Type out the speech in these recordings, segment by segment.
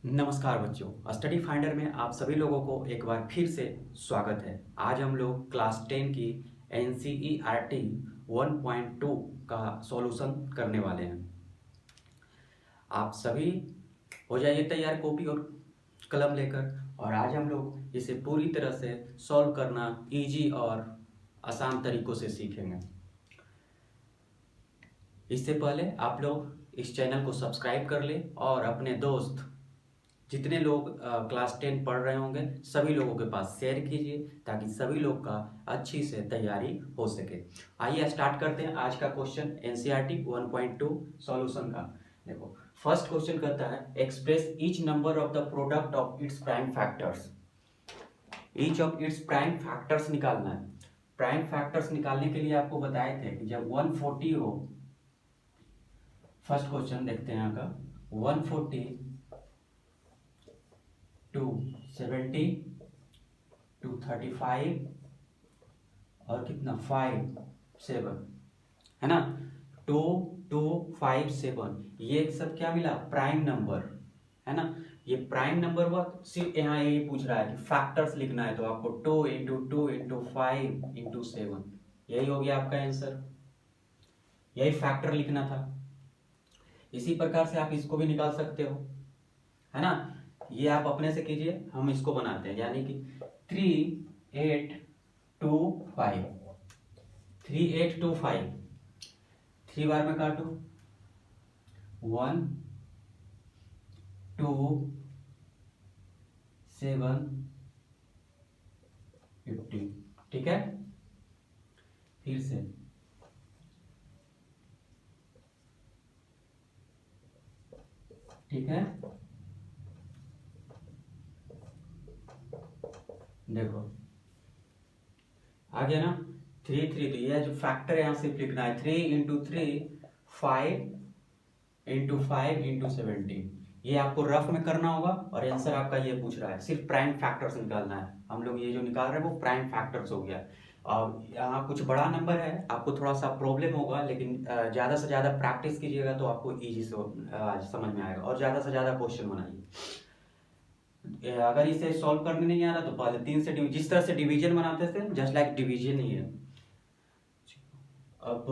नमस्कार बच्चों, study finder में आप सभी लोगों को एक बार फिर से स्वागत है। आज हम लोग क्लास 10 की NCERT 1.2 का सॉल्यूशन करने वाले हैं। आप सभी हो जाइए तैयार कॉपी और कलम लेकर, और आज हम लोग इसे पूरी तरह से सॉल्व करना इजी और आसान तरीकों से सीखेंगे। इससे पहले आप लोग इस चैनल को सब्सक्राइब कर ले और अपने दोस्त जितने लोग क्लास 10 पढ़ रहे होंगे सभी लोगों के पास शेयर कीजिए ताकि सभी लोग का अच्छी से तैयारी हो सके। आइए स्टार्ट करते हैं आज का क्वेश्चन NCERT 1.2 सॉल्यूशन का। देखो, फर्स्ट क्वेश्चन कहता है express each number of the product of its prime factors. Each of its prime factors निकालना है। प्राइम फैक्टर्स निकालने के लिए आपको बताए थे कि जब 140 हो, फर्स्ट क्वेश्चन देखते हैं यहाँ का 140 270 235 और कितना 5 7 है ना। 2257 ये सब क्या मिला, प्राइम नंबर है ना। ये प्राइम नंबर हुआ। सिर्फ यहाँ ये पूछ रहा है कि फैक्टर्स लिखना है, तो आपको 2 इंटू 2 इंटू 5 इंटू 7, यही हो गया आपका आंसर। यही फैक्टर लिखना था। इसी प्रकार से आप इसको भी निकाल सकते हो, है ना। ये आप अपने से कीजिए, हम इसको बनाते हैं, यानी कि 3825 3825 3 बार में काटो 1 2 7 50, ठीक है। फिर से ठीक है। देखो आ गया ना 3 3, तो ये जो फैक्टर यहाँ सिर्फ लिखना है 3 इंटू 3 5 इंटू 5 इंटू 17। ये आपको रफ में करना होगा और आंसर आपका ये पूछ रहा है, सिर्फ प्राइम फैक्टर्स निकालना है। हम लोग ये जो निकाल रहे हैं वो प्राइम फैक्टर्स हो गया। और यहाँ कुछ बड़ा नंबर है, आपको थोड़ा सा प्रॉब्लम होगा, लेकिन ज़्यादा से ज़्यादा प्रैक्टिस कीजिएगा तो आपको ईजी से समझ में आएगा, और ज़्यादा से ज़्यादा क्वेश्चन बनाइए। अगर इसे सॉल्व करने नहीं आ रहा तो पहले 3 से जिस तरह से डिवीजन बनाते थे, जस्ट लाइक डिवीजन ही है। अब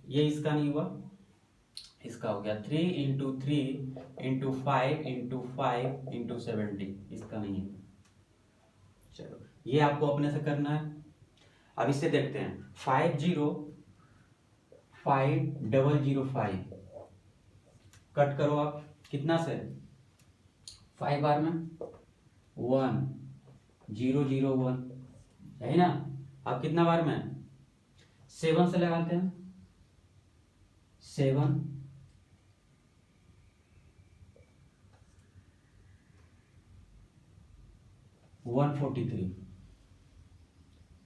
ये इसका नहीं हुआ, इसका हो गया 3 इंटू 3 इंटू 5 इंटू 5 इंटू 70, इसका नहीं है। चलो ये आपको अपने से करना है। अब इससे देखते हैं 505 कट करो आप कितना से 5 बार में 1 0 0 1, है ना। अब कितना बार में 7 से लगाते हैं 7 143,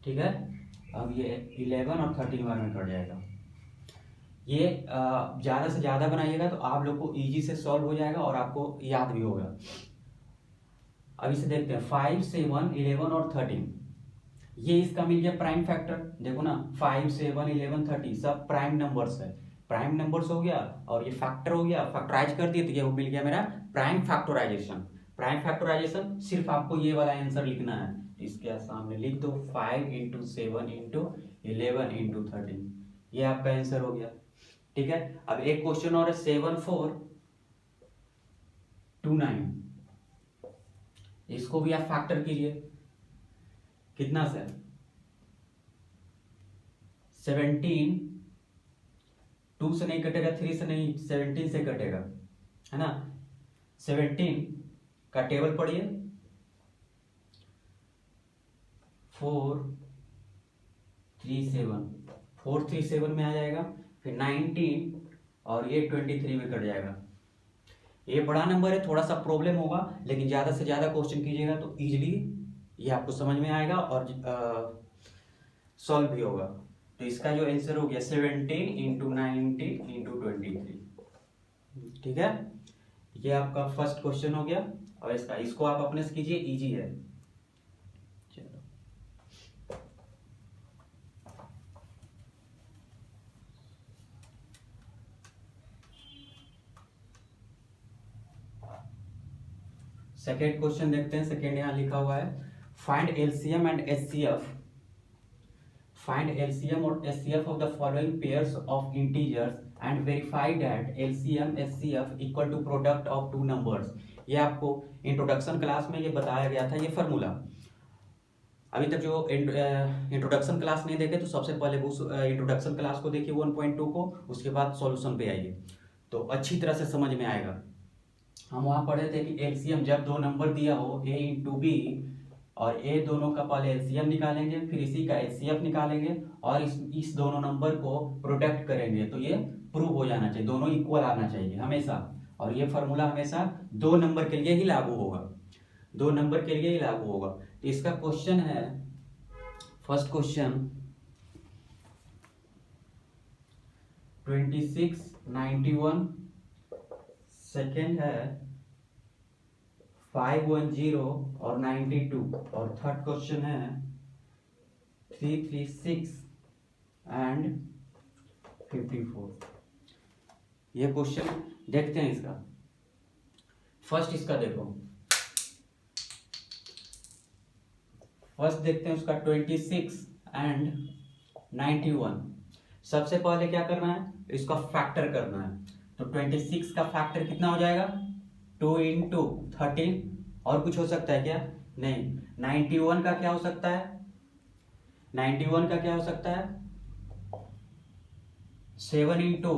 ठीक है। अब ये 11 और 13 बार में कट जाएगा। ये ज़्यादा से ज़्यादा बनाइएगा तो आप लोग को इजी से सॉल्व हो जाएगा और आपको याद भी होगा। अब इसे देखते हैं 5 7 11 और 13, ये इसका मिल गया प्राइम फैक्टर। देखो ना 5 7 11 30 सब प्राइम नंबर्स है। प्राइम नंबर्स हो गया और ये फैक्टर हो गया, फैक्टराइज कर दिए तो ये मिल गया मेरा प्राइम फैक्टराइजेशन। प्राइम फैक्टराइजेशन सिर्फ आपको ये वाला आंसर लिखना है, इसके सामने लिख दो 5 इंटू 7 इंटू 11 इंटू 13, ये आपका आंसर हो गया, ठीक है। अब एक क्वेश्चन और है 7429, इसको भी आप फैक्टर कीजिए। कितना से 17, 2 से नहीं कटेगा, 3 से नहीं, 17 से कटेगा, है ना। 17 का टेबल पढ़िए 437 में आ जाएगा, फिर 19 और ये 23 में कट जाएगा। ये बड़ा नंबर है, थोड़ा सा प्रॉब्लम होगा, लेकिन ज़्यादा से ज़्यादा क्वेश्चन कीजिएगा तो इजीली ये आपको समझ में आएगा और सॉल्व भी होगा। तो इसका जो आंसर हो गया 17 इंटू 90 इंटू 23, ठीक है। ये आपका फर्स्ट क्वेश्चन हो गया और इसको आप अपने से कीजिए, इजी है। चलो सेकेंड क्वेश्चन देखते हैं। सेकेंड यहाँ लिखा हुआ है find LCM and HCF, find LCM और HCF of the following pairs of integers and verify that LCM HCF equal to product of two numbers. ये आपको इंट्रोडक्शन क्लास में ये बताया गया था, ये फार्मूला। अभी तक जो इंट्रोडक्शन क्लास नहीं देखे तो सबसे पहले उस इंट्रोडक्शन क्लास को देखिए 1.2 को, उसके बाद सॉल्यूशन पे आइए तो अच्छी तरह से समझ में आएगा। हम वहाँ पढ़े थे कि एलसीएम जब दो नंबर दिया हो ए इंटू बी और ए दोनों का पहले एलसीएम निकालेंगे, फिर इसी का एचसीएफ निकालेंगे और इस दोनों नंबर को प्रोडक्ट करेंगे तो ये प्रूव हो जाना चाहिए, दोनों इक्वल आना चाहिए हमेशा। और ये फार्मूला हमेशा दो नंबर के लिए ही लागू होगा, दो नंबर के लिए ही लागू होगा। तो इसका क्वेश्चन है, फर्स्ट क्वेश्चन 2691, सेकेंड है 510 और 92, और थर्ड क्वेश्चन है 336 एंड 54। ये क्वेश्चन देखते हैं इसका। फर्स्ट इसका देखो, फर्स्ट देखते हैं उसका 26 एंड 91। सबसे पहले क्या करना है, इसका फैक्टर करना है। तो 26 का फैक्टर कितना हो जाएगा, 2 इंटू 13, और कुछ हो सकता है क्या, नहीं। 91 का क्या हो सकता है, 91 का क्या हो सकता है 7 इंटू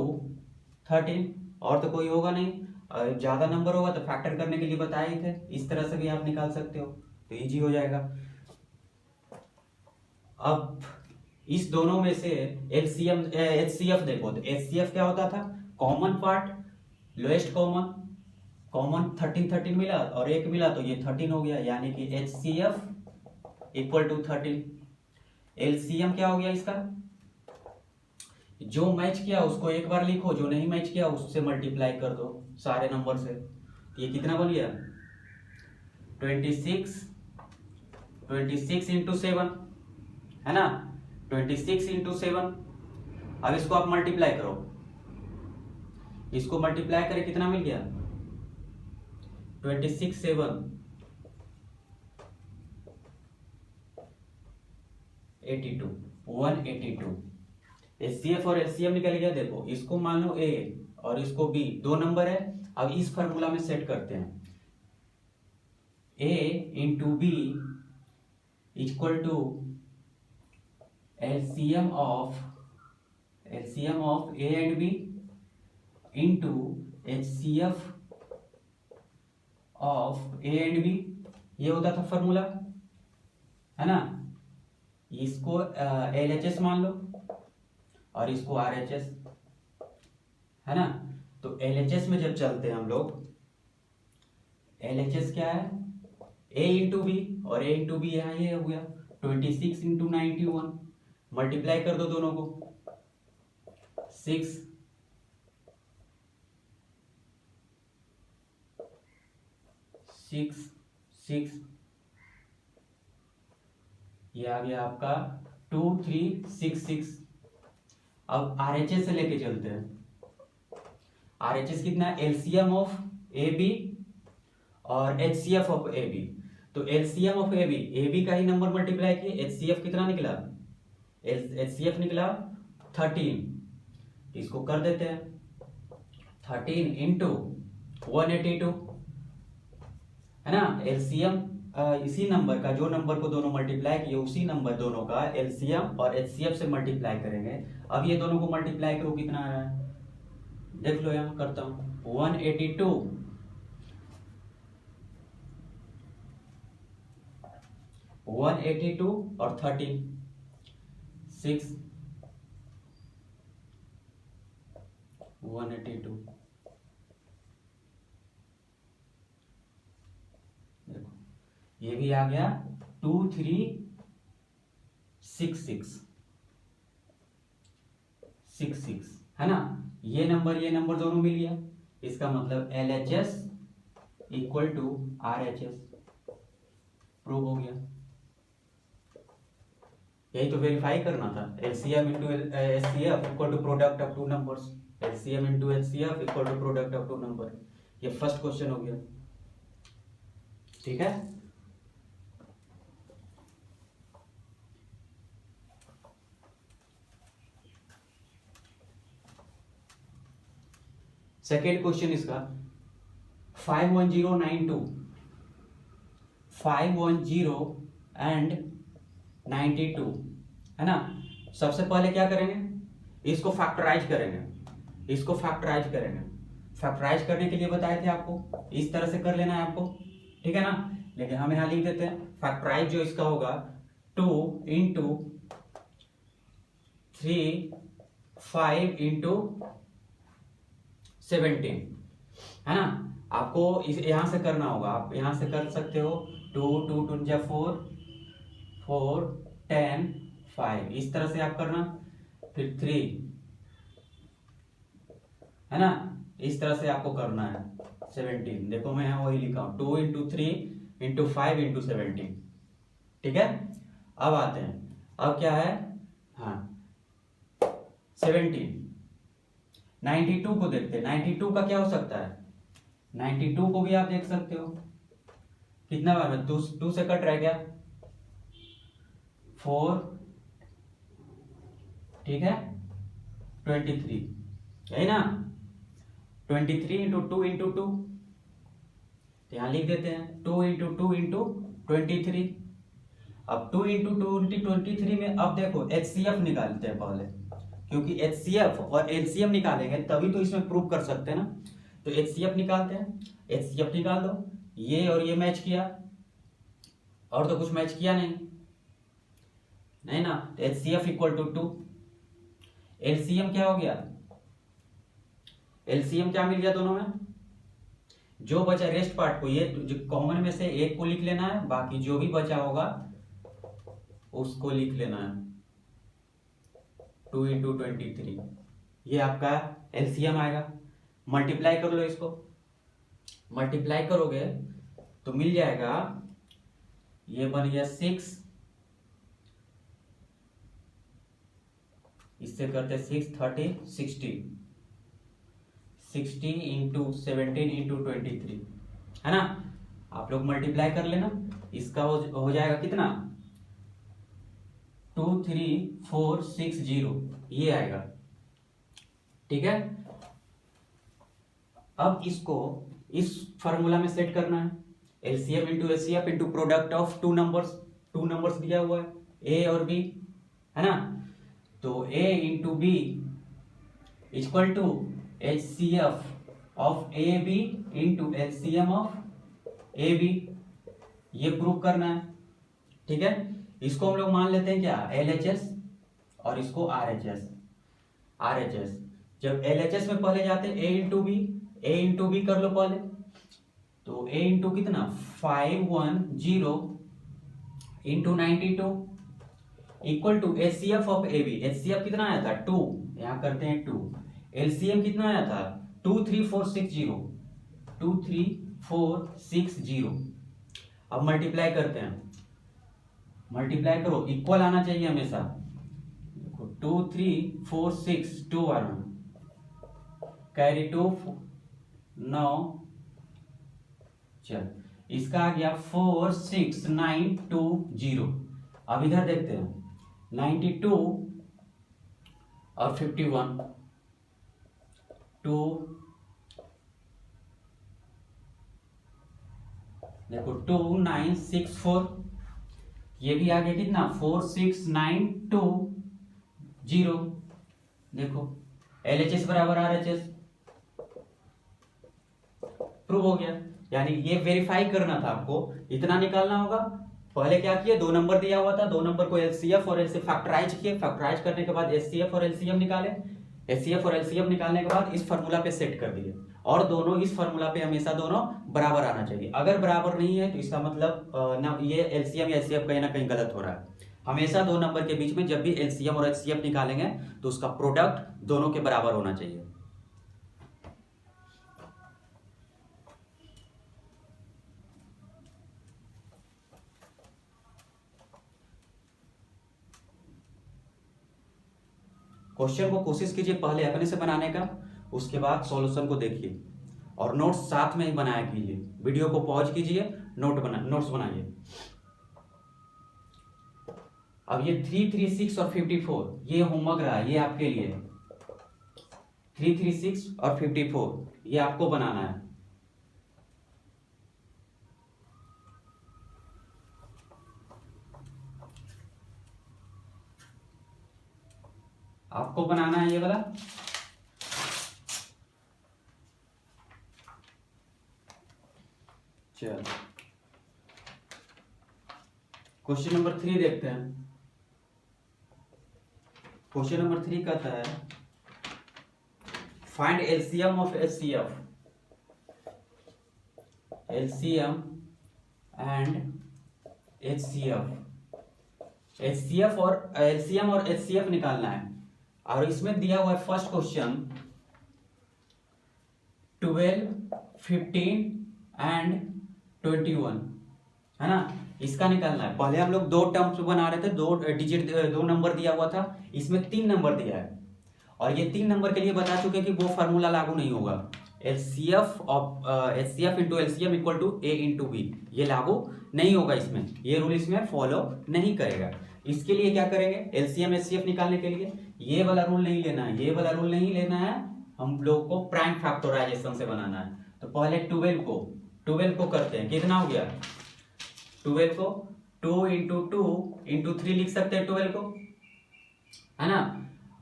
13, और तो कोई होगा नहीं। ज्यादा नंबर होगा तो फैक्टर करने के लिए बताए ही थे, इस तरह से भी आप निकाल सकते हो तो इजी हो जाएगा। अब इस दोनों में से एलसीएम एचसीएफ देखो, तो एचसीएफ क्या होता था, common part lowest common, common 13 मिला और एक मिला तो ये 13 हो गया, यानी कि एचसीएफ इक्वल टू 13। एलसीएम क्या हो गया इसका, जो मैच किया उसको एक बार लिखो, जो नहीं मैच किया उससे मल्टीप्लाई कर दो सारे नंबर से। ये कितना बन गया 26 इंटू 7 है ना, 26 इंटू 7। अब इसको आप मल्टीप्लाई करो, इसको मल्टीप्लाई करें कितना मिल गया 26 7 82 182। एचसीएफ और एचसीएम निकल गया। देखो इसको मान लो ए और इसको बी, दो नंबर है। अब इस फॉर्मूला में सेट करते हैं, A into B equal to LCM of A and B into HCF of A and B. ये होता था फॉर्मूला, है ना। इसको एलएचएस मान लो और इसको आरएचएस, है ना। तो एलएचएस में जब चलते हैं हम लोग, एलएचएस क्या है ए इंटू बी, और ए इंटू बी यहाँ ये हो गया 26 इंटू 91। मल्टीप्लाई कर दो दोनों को, 6 ये आ गया आपका 2366। अब आरएचएस से लेके चलते हैं। आरएचएस कितना है, एलसीएम ऑफ ए बी और एचसीएफ ऑफ ए बी। तो एलसीएम ऑफ ए बी का ही नंबर मल्टीप्लाई किए, एचसीएफ कितना निकला, एचसीएफ निकला 13। इसको कर देते हैं 13 इंटू 182, है ना। एलसीएम इसी नंबर का, जो नंबर को दोनों मल्टीप्लाई किए उसी नंबर दोनों का एलसीएम और एचसीएफ से मल्टीप्लाई करेंगे। अब ये दोनों को मल्टीप्लाई करो कितना आ रहा है, देख लो यहां करता हूं 182 और 13 6 182। देखो ये भी आ गया 2366 है ना। ये नंबर दोनों मिल गया, इसका मतलब LHS equal to RHS prove हो गया। यही तो वेरीफाई करना था, LCM into HCF equal to product of two numbers, LCM into HCF equal to product of two number. ये फर्स्ट क्वेश्चन हो गया। ठीक है। सेकेंड क्वेश्चन इसका 51092, 510 एंड 92 है ना। सबसे पहले क्या करेंगे, इसको फैक्टराइज करेंगे, इसको फैक्टराइज करेंगे। फैक्टराइज करने के लिए बताए थे आपको, इस तरह से कर लेना है आपको, ठीक है ना। लेकिन हम यहां लिख देते हैं फैक्टराइज जो इसका होगा 2 इंटू 3 5 इंटू 17 है ना। आपको इस यहां से करना होगा, आप यहां से कर सकते हो 2 2 2 4 4 10 5, इस तरह से आप करना, फिर 3 है ना, इस तरह से आपको करना है 17। देखो मैं यहाँ वही लिखा हूं 2 इंटू 3 इंटू 5 इंटू 17, ठीक है। अब आते हैं, अब क्या है, हाँ 17, 92 को देखते हैं। 92 का क्या हो सकता है, 92 को भी आप देख सकते हो, कितना बार में 2 से कट रह गया 4, ठीक है 23, यही ना। 23 इंटू 2 इंटू 2, यहां लिख देते हैं 2 इंटू 2 इंटू 23। अब 2 इंटू 23 में अब देखो एचसीएफ निकालते हैं पहले, क्योंकि एचसीएफ और एलसीएम निकालेंगे तभी तो इसमें प्रूव कर सकते हैं ना। तो एचसीएफ निकालते हैं, एचसीएफ निकाल दो, ये और ये मैच किया, और तो कुछ मैच किया नहीं, नहीं ना। तो एचसीएफ इक्वल टू 2, एलसीएम क्या हो गया, एलसीएम क्या मिल गया दोनों में, जो बचा रेस्ट पार्ट को, ये जो कॉमन में से एक को लिख लेना है, बाकी जो भी बचा होगा उसको लिख लेना है 2 इंटू 23, ये आपका एलसीएम आएगा। मल्टीप्लाई कर लो इसको, मल्टीप्लाई करोगे तो मिल जाएगा, ये बन गया 6, इससे करते 6 30 60 इंटू 17 इंटू 23 है ना। आप लोग मल्टीप्लाई कर लेना, इसका हो जाएगा कितना 23460, ये आएगा, ठीक है। अब इसको इस फॉर्मूला में सेट करना है, LCM into HCF into product of two numbers दिया हुआ है ए और बी है ना। तो A into B equal to HCF of A B into LCM of A B, ये प्रूव करना है, ठीक है। इसको हम लोग मान लेते हैं क्या एलएचएस और इसको आरएचएस। जब एलएचएस में पहले जाते हैं ए इंटू बी कर लो पहले, तो ए इंटू कितना 510 into 92 equal to HCF of A B, HCF कितना आया था 2, यहां करते हैं 2, एलसीएम कितना आया था 23460। अब मल्टीप्लाई करते हैं, मल्टीप्लाई करो, इक्वल आना चाहिए हमेशा, देखो 2346 2 बार में कैरी 2 9, चल इसका आ गया 46920। अब इधर देखते हैं 92 और 51 2, देखो 2964, ये भी आ गया कितना 46920, देखो एलएचएस बराबर आरएचएस, प्रूव हो गया। यानी ये वेरीफाई करना था आपको, इतना निकालना होगा। पहले क्या किए, 2 नंबर दिया हुआ था, 2 नंबर को एचसीएफ और एलसीएम फैक्टराइज किए, फैक्टराइज करने के बाद एचसीएफ और एलसीएम निकाले, एचसीएफ और एलसीएम निकालने के बाद इस फार्मूला पे सेट कर दिए, और दोनों इस फार्मूला पे हमेशा दोनों बराबर आना चाहिए। अगर बराबर नहीं है तो इसका मतलब ना ये एलसीएम या एचसीएफ कहीं ना कहीं गलत हो रहा है। हमेशा 2 नंबर के बीच में जब भी एलसीएम और एचसीएफ निकालेंगे तो उसका प्रोडक्ट दोनों के बराबर होना चाहिए। क्वेश्चन को कोशिश कीजिए पहले अपने से बनाने का, उसके बाद सॉल्यूशन को देखिए, और नोट्स साथ में ही बनाया कीजिए। वीडियो को पॉज कीजिए, नोट्स बनाइए। अब ये 336 और 54 ये होमवर्क रहा है, ये आपके लिए 336 और 54 ये आपको बनाना है। आपको बनाना है ये वाला। चलो क्वेश्चन नंबर 3 देखते हैं। क्वेश्चन नंबर 3 कहता है find LCM of HCF, LCM and HCF. HCF और एलसीएम और एचसीएफ निकालना है। और इसमें दिया हुआ है फर्स्ट क्वेश्चन 12, 15 एंड 21 है ना, इसका निकालना है। पहले हम लोग दो टर्म्स बना रहे थे, दो डिजिट, दो नंबर दिया हुआ था, इसमें 3 नंबर दिया है और ये 3 नंबर के लिए बता चुके कि वो फार्मूला लागू नहीं होगा। LCF of HCF into LCM equal to A into B, ये लागू नहीं होगा इसमें, ये रूल इसमें फॉलो नहीं करेगा। इसके लिए क्या करेंगे, एलसीएम एचसीएफ निकालने के लिए ये वाला रूल नहीं लेना है, ये वाला रूल नहीं लेना है, हम लोग को प्राइम फैक्टराइजेशन से बनाना है। तो पहले 12 को करते हैं, कितना हो गया 12 को 2 इंटू 2 इंटू 3 लिख सकते हैं 12 को, है ना।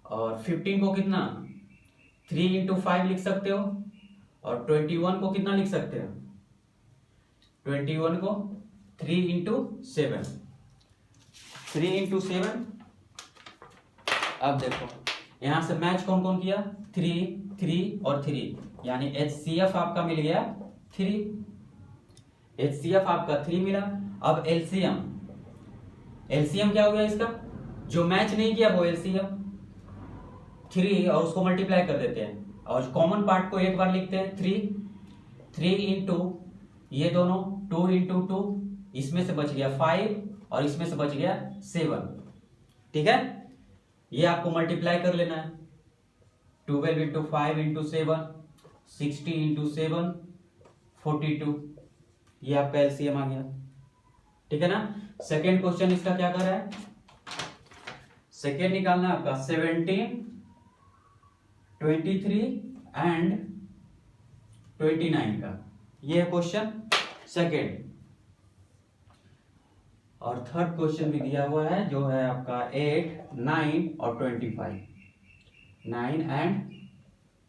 और 15 को कितना 3 इंटू 5 लिख सकते हो। और 21 को कितना लिख सकते हो, 21 को 3 इंटू 7, 3 इंटू 7। अब देखो यहां से मैच कौन कौन किया, 3, 3 और 3, यानी एचसीएफ आपका मिल गया 3, एचसीएफ आपका 3 मिला। अब एलसीएम, एलसीएम क्या हो गया इसका, जो मैच नहीं किया वो एलसीएम 3 और उसको मल्टीप्लाई कर देते हैं और कॉमन पार्ट को एक बार लिखते हैं 3 इंटू ये दोनों 2 इंटू 2, इसमें से बच गया 5 और इसमें से बच गया 7, ठीक है। ये आपको मल्टीप्लाई कर लेना है, 12 इंटू 5 इंटू 7, 60 इंटू 7, 42, ये आपका एलसीएम आ गया, ठीक है ना। सेकेंड क्वेश्चन इसका क्या कर रहा है, सेकेंड निकालना है आपका 17, 23 एंड 29 का, ये है क्वेश्चन सेकेंड। और थर्ड क्वेश्चन भी दिया हुआ है जो है आपका 8, 9 और 25, 9 एंड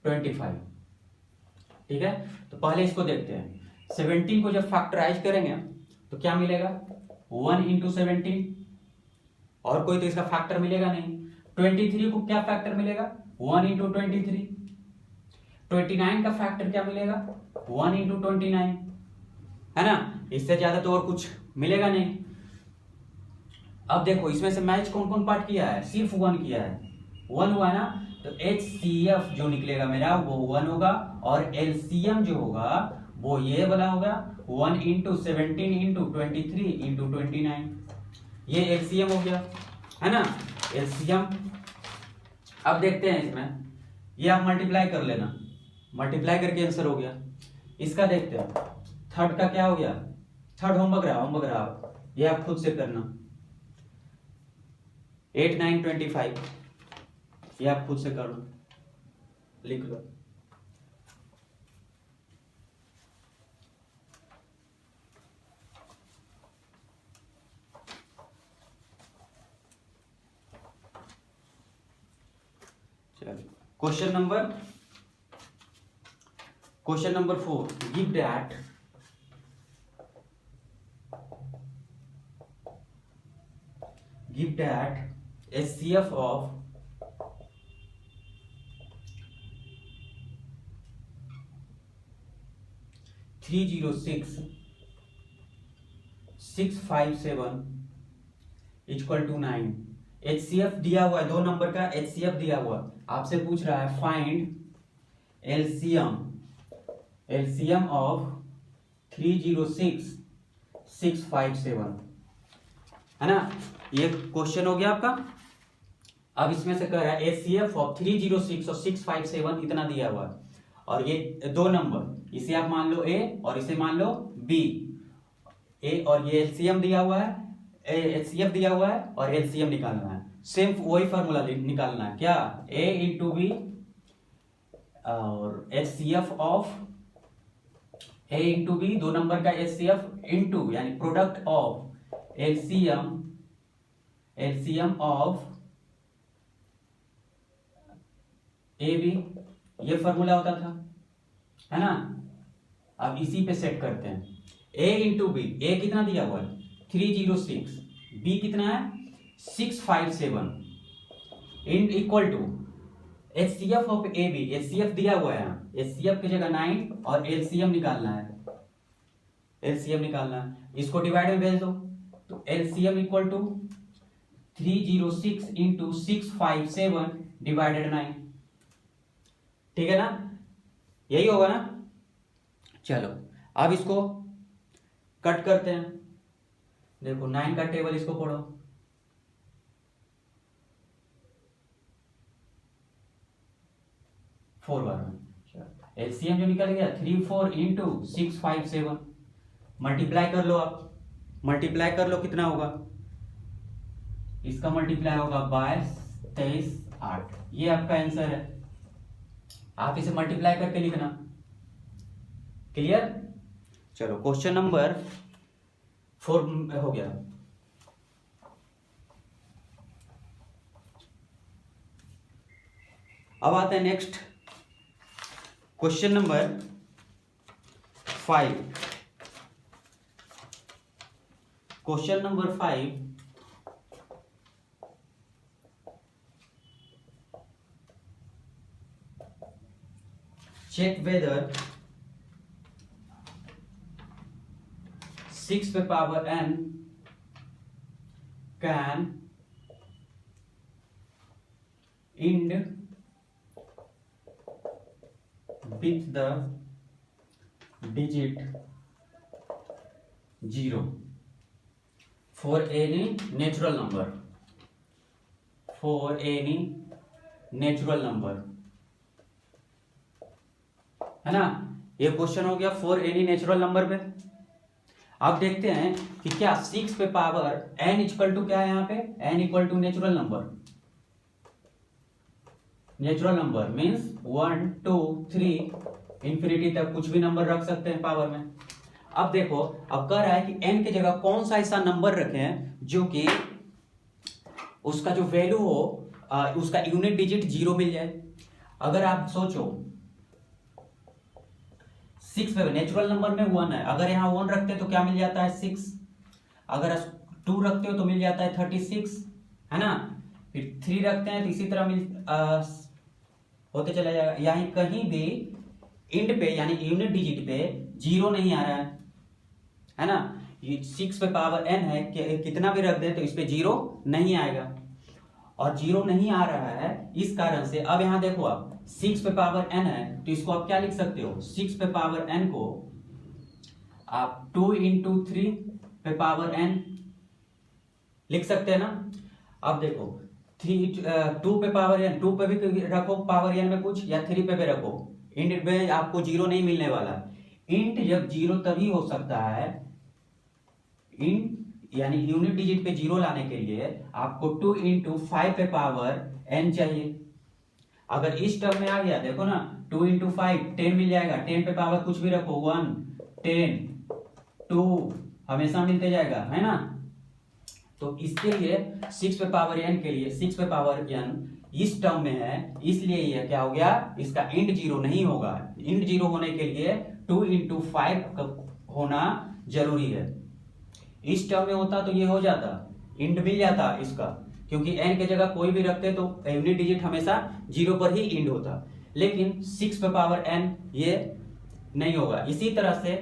25, ठीक है। तो पहले इसको देखते हैं, 17 को जब फैक्टराइज करेंगे तो क्या मिलेगा 1 इंटू 17, और कोई तो इसका फैक्टर मिलेगा नहीं। 23 को क्या फैक्टर मिलेगा 1 इंटू 23, 29 का फैक्टर क्या मिलेगा 1 इंटू 29, है ना, इससे ज्यादा तो और कुछ मिलेगा नहीं। अब देखो इसमें से मैच कौन कौन पार्ट किया है, सिर्फ 1 किया है, 1 हुआ है ना, तो एचसीएफ जो निकलेगा मेरा वो 1 होगा और एलसीएम जो होगा वो ये वाला होगा 1 इंटू 17 इंटू 23 इंटू 29, ये एलसीएम हो गया, है ना, एलसीएम। अब देखते हैं इसमें, ये आप मल्टीप्लाई कर लेना, मल्टीप्लाई करके आंसर हो गया। इसका देखते हैं, थर्ड का क्या हो गया, थर्ड होमवर्क रहा, ये आप खुद से करना, 8, 9, 25, ये आप खुद से करना, लिख लो। Question number 4, give that HCF of 306 657 equal to 9। HCF दिया हुआ है, 2 नंबर का HCF दिया हुआ, आपसे पूछ रहा है फाइंड LCM ऑफ 306 657, है ना, ये क्वेश्चन हो गया आपका। अब इसमें से कह रहा है HCF ऑफ 306 और 657 इतना दिया हुआ है और ये 2 नंबर, इसे आप मान लो A और इसे मान लो B, ए और ये एलसीएम दिया हुआ है, एचसीएफ दिया हुआ है और एलसीएम निकालना है। सेम वही फार्मूला निकालना है क्या, ए इंटू बी और HCF of A into B, 2 number का एचसीएफ इंटू यानी product of LCM of A B, ये फार्मूला होता था, है ना। अब इसी पे सेट करते हैं, ए इंटू बी, ए कितना दिया हुआ है 306, बी कितना है 657 in equal to HCF of A B, HCF दिया हुआ है, एचसीएफ की जगह 9 और एलसीएम निकालना है, एलसीएम निकालना है, इसको डिवाइड में भेज दो तो LCM equal to 306 into 657 divided 9, ठीक है ना, यही होगा ना। चलो अब इसको कट करते हैं, देखो 9 का टेबल इसको पढ़ो, फोर बार में एलसीएम जो निकल गया 34 इंटू 657, मल्टीप्लाई कर लो, आप मल्टीप्लाई कर लो कितना होगा, इसका मल्टीप्लाई होगा 22 23 8, ये आपका आंसर है, आप इसे मल्टीप्लाई करके लिखना, क्लियर। चलो क्वेश्चन नंबर 4 हो गया। अब आते हैं next question number 5। Question number 5, check whether 6 पे power n can end with the digit 0 for any natural number, for any natural number, है ना। ये क्वेश्चन हो गया फॉर एनी नेचुरल नंबर पे। अब देखते हैं कि क्या 6 पे पावर n इक्वल टू क्या है, यहाँ पे n equal to natural number, natural number means 1 2 3 infinity तक कुछ भी नंबर रख सकते हैं पावर में। अब देखो, अब कह रहा है कि n की जगह कौन सा ऐसा नंबर रखें जो कि उसका जो वैल्यू हो उसका यूनिट डिजिट 0 मिल जाए। अगर आप सोचो 6 पे नेचुरल नंबर में 1 है, अगर यहाँ 1 रखते तो क्या मिल जाता है 6, अगर 2 रखते हो तो मिल जाता है 36, है ना। फिर 3 रखते हैं तो इसी तरह होते चला जाएगा। यहाँ कहीं भी इंड पे यानी यूनिट डिजिट पे 0 नहीं आ रहा है ना। ये 6 पे पावर n है कि कितना भी रख दे तो इस पे 0 नहीं आएगा, और 0 नहीं आ रहा है इस कारण से। अब यहाँ देखो, आप 6 पे पावर n है तो इसको आप क्या लिख सकते हो, 6 पे पावर n को आप 2 इंटू 3 पे पावर n लिख सकते हैं ना। अब देखो 2 पे पावर n, 2 पे भी रखो पावर n में कुछ, या 3 पे भी रखो, इंट में आपको 0 नहीं मिलने वाला। इंट जब 0 तभी हो सकता है, इंट यानी यूनिट डिजिट पे 0 लाने के लिए आपको 2 इंटू 5 पे पावर n चाहिए। अगर इस टर्म में आ गया, देखो ना 2 इंटू 5 10 मिल जाएगा, 10 पे पावर कुछ भी रखो 1 10 2 हमेशा मिलते जाएगा, है ना। तो इसके लिए 6 पे पावर n के लिए 6 पे पावर n इस टर्म में है, इसलिए ये क्या हो गया, इसका इंट 0 नहीं होगा। इंट 0 होने के लिए 2 इंटू 5 होना जरूरी है। इस टर्म में होता तो ये हो जाता, इंट मिल जाता इसका, क्योंकि n के जगह कोई भी रखते तो यूनिट डिजिट हमेशा 0 पर ही इंड होता। लेकिन 6 पे पावर n ये नहीं होगा। इसी तरह से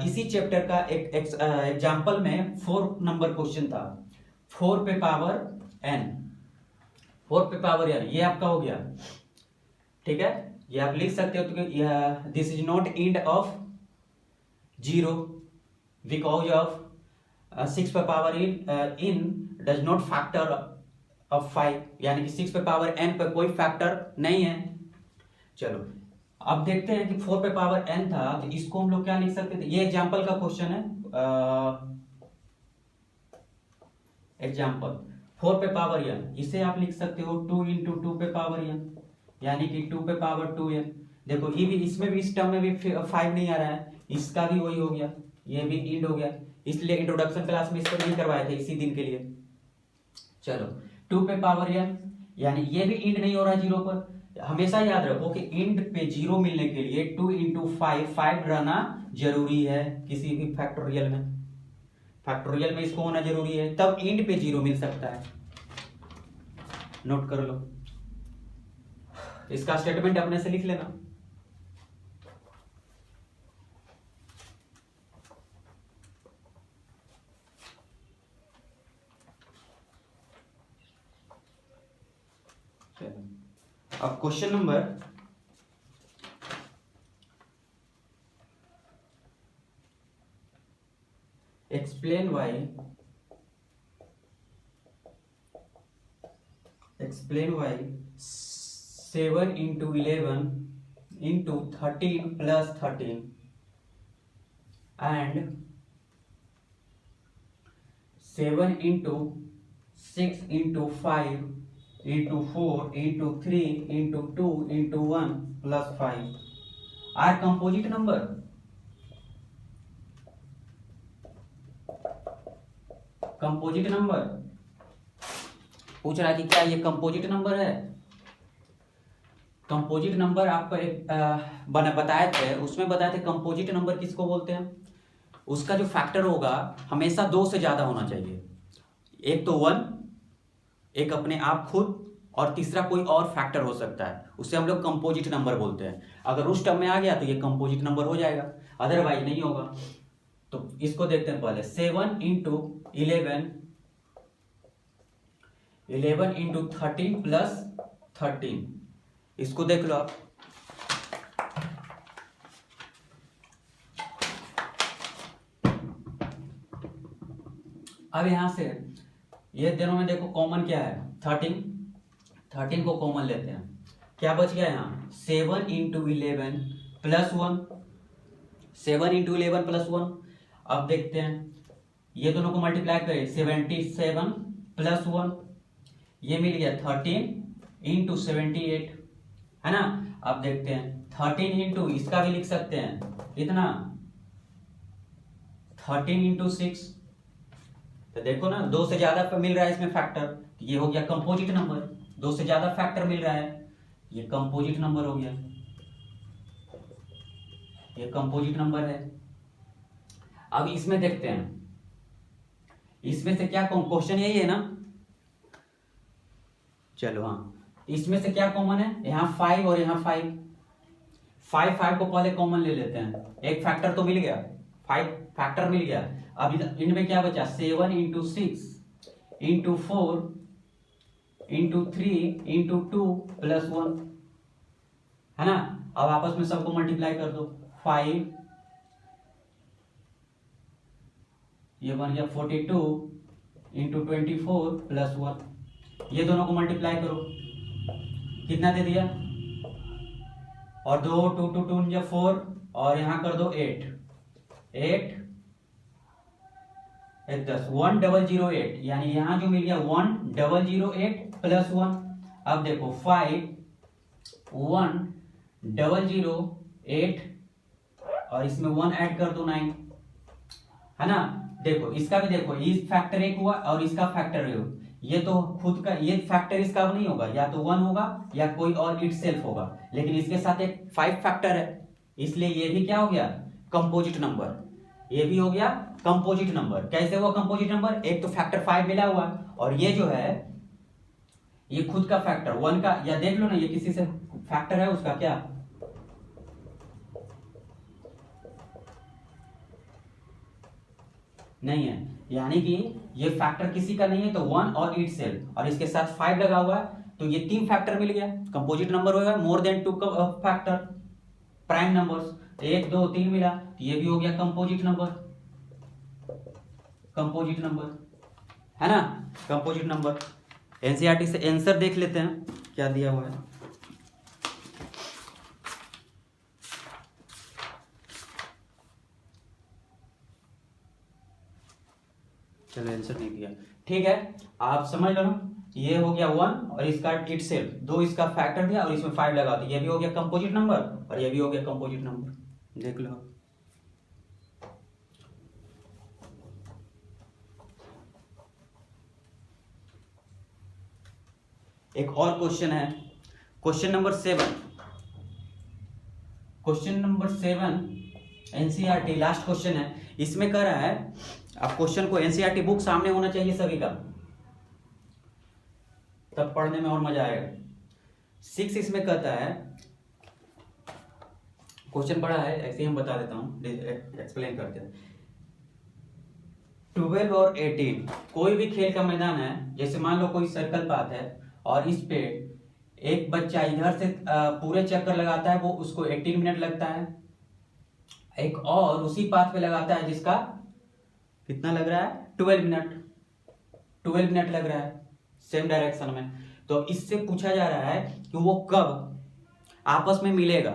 इसी चैप्टर का एक एग्जाम्पल में 4 नंबर क्वेश्चन था, 4 पे पावर n, 4 पे पावर n ये आपका हो गया, ठीक है। ये आप लिख सकते हो तो this is not end of 0 because of 6 पे power in does not factor of 5, यानी कि 6 पे पावर n पर कोई फैक्टर नहीं है। चलो अब देखते हैं कि 4 पे पावर n था, तो इसको हम लोग क्या लिख सकते थे। ये एग्जाम्पल का क्वेश्चन है, एग्जाम्पल 4 पे पावर n, इसे आप लिख सकते हो 2 इंटू 2 पे पावर n, यानी कि 2 पे पावर 2n। देखो ये भी, इसमें भी, इस टर्म में भी 5 नहीं आ रहा है, इसका भी वही हो गया, ये भी इंड हो गया, इसलिए इंट्रोडक्शन क्लास में इसको नहीं करवाए थे, इसी दिन के लिए। चलो 2 पे पावर n, यानी ये भी इंड नहीं हो रहा जीरो पर। हमेशा याद रखो कि इंड पे जीरो मिलने के लिए 2 इंटू 5 रहना जरूरी है, किसी भी फैक्टोरियल में, फैक्टोरियल में इसको होना जरूरी है, तब इंड पे जीरो मिल सकता है। नोट कर लो, इसका स्टेटमेंट अपने से लिख लेना। अब question number explain why 7 into 11 into 13 plus 13 and 7 into 6 into 5 into 4 into 3 into 2 into 1 plus 5 are composite number। Composite number पूछ रहा है कि क्या ये कंपोजिट नंबर है। कंपोजिट नंबर आपको एक बताए थे, उसमें बताए थे कंपोजिट नंबर किसको बोलते हैं। उसका जो फैक्टर होगा हमेशा 2 से ज्यादा होना चाहिए, एक तो 1, एक अपने आप खुद, और तीसरा कोई और फैक्टर हो सकता है, उसे हम लोग कंपोजिट नंबर बोलते हैं। अगर उस टर्म में आ गया तो ये कंपोजिट नंबर हो जाएगा, अदरवाइज नहीं होगा। तो इसको देखते हैं पहले, 7 इंटू 11 इंटू 13 प्लस 13, इसको देख लो आप। अब यहां से ये दोनों में देखो कॉमन क्या है, 13 को कॉमन लेते हैं, क्या बच गया यहाँ 7 इंटू 11 प्लस 1, 7 इंटू 11 प्लस 1। अब देखते हैं ये दोनों को मल्टीप्लाई करें, 77 प्लस 1, ये मिल गया 13 इंटू 78, है ना। अब देखते हैं 13 इंटू, इसका भी लिख सकते हैं कितना, 13 इंटू 6। तो देखो ना 2 से ज्यादा मिल रहा है इसमें फैक्टर, ये हो गया कंपोजिट नंबर। 2 से ज्यादा फैक्टर मिल रहा है, ये कंपोजिट नंबर हो गया, ये कंपोजिट नंबर है। अब इसमें देखते हैं, इसमें से क्या क्वेश्चन यही है ना। चलो हाँ, इसमें से क्या कॉमन है, यहाँ 5 और यहाँ 5 को पहले कॉमन ले लेते हैं, एक फैक्टर तो मिल गया, 5 फैक्टर मिल गया। अब इनमें क्या बचा, 7 into 6 into 4 into 3 into 2 plus 1, है ना। अब आपस में सबको मल्टीप्लाई कर दो, 5, ये बन गया 42 इंटू 24 प्लस 1, ये दोनों को मल्टीप्लाई करो, कितना दे दिया, और 2 2 2 2 4, और यहां कर दो 8 8 10 1008, यानी यहां जो मिल गया 1008 प्लस 1। अब देखो 5 1008 और इसमें 1 ऐड कर दो 9, है ना। देखो इसका भी देखो, इस फैक्टर 1 हुआ और इसका फैक्टर 1, ये तो खुद का, ये फैक्टर इसका नहीं होगा, या तो 1 होगा या कोई और इटसेल्फ होगा, लेकिन इसके साथ एक 5 फैक्टर है, इसलिए ये भी क्या हो गया, कंपोजिट नंबर। ये भी हो गया कंपोजिट नंबर। कैसे हुआ कंपोजिट नंबर, एक तो फैक्टर 5 मिला हुआ और ये जो है ये खुद का फैक्टर 1 का, या देख लो ना ये किसी से फैक्टर है उसका क्या, नहीं है, यानी कि ये फैक्टर किसी का नहीं है, तो 1 और इटसेल्फ, और इसके साथ 5 लगा हुआ है, तो ये 3 फैक्टर मिल गया, कंपोजिट नंबर होगा more than 2 factor prime numbers, 1 2 3 मिला, तो ये भी हो गया कंपोजिट नंबर, कंपोजिट नंबर, है ना, कंपोजिट नंबर। एनसीईआरटी से आंसर देख लेते हैं क्या दिया हुआ है। चलो आंसर नहीं दिया, ठीक है। आप समझ लो ना, ये हो गया 1 और इसका इटसेल्फ 2 इसका फैक्टर दिया और इसमें 5 लगा, तो ये भी हो गया कंपोजिट नंबर और ये भी हो गया कंपोजिट नंबर। देख लो एक और क्वेश्चन है, question number 7। Question number 7 NCERT last question है। इसमें कह रहा है, आप क्वेश्चन को एनसीईआरटी बुक सामने होना चाहिए सभी का, तब पढ़ने में और मजा आएगा। 6 इसमें कहता है, क्वेश्चन बड़ा है ऐसे ही हम बता देता हूँ, एक्सप्लेन करते हैं। 12 और 18 कोई भी खेल का मैदान है, जैसे मान लो कोई सर्कल पाथ है और इस पे एक बच्चा इधर से पूरे चक्कर लगाता है, वो उसको 18 मिनट लगता है। एक और उसी पाथ पे लगाता है जिसका कितना लग रहा है, 12 मिनट, 12 मिनट लग रहा है सेम डायरेक्शन में। तो इससे पूछा जा रहा है कि वो कब आपस में मिलेगा,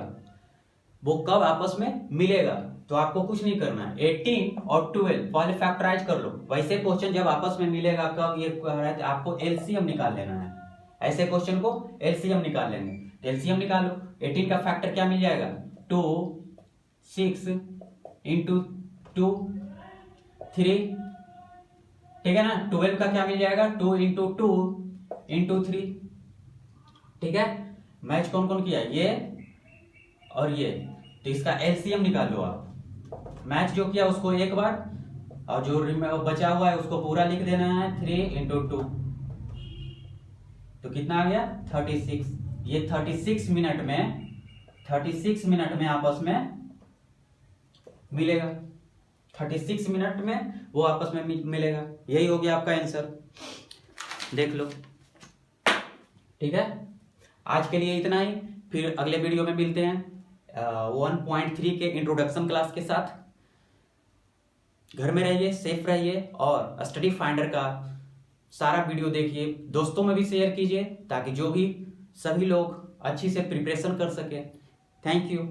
वो कब आपस में मिलेगा। तो आपको कुछ नहीं करना है, 18 और 12 पहले फैक्टराइज कर लो। वैसे क्वेश्चन जब आपस में मिलेगा कब, ये कह रहा है आपको एलसीएम निकाल लेना है। ऐसे क्वेश्चन को एलसीएम निकाल लेंगे, तो एलसीएम निकालो। 18 का फैक्टर क्या मिल जाएगा, 2, 6 इंटू 2 3, ठीक है ना। 12 का क्या मिल जाएगा, 2 इंटू 2 इंटू 3, ठीक है। मैच कौन कौन किया, ये और ये, तो इसका एलसीएम निकाल लो आप। मैच जो किया उसको एक बार, और जो बचा हुआ है उसको पूरा लिख देना है, 3 इंटू 2, तो कितना आ गया 36। ये 36 मिनट में, 36 मिनट में आपस में मिलेगा, 36 मिनट में वो आपस में मिलेगा। यही हो गया आपका आंसर, देख लो, ठीक है। आज के लिए इतना ही, फिर अगले वीडियो में मिलते हैं 1.3 के इंट्रोडक्शन क्लास के साथ। घर में रहिए, सेफ रहिए और स्टडी फाइंडर का सारा वीडियो देखिए, दोस्तों में भी शेयर कीजिए ताकि जो भी सभी लोग अच्छी से प्रिपरेशन कर सके। Thank you.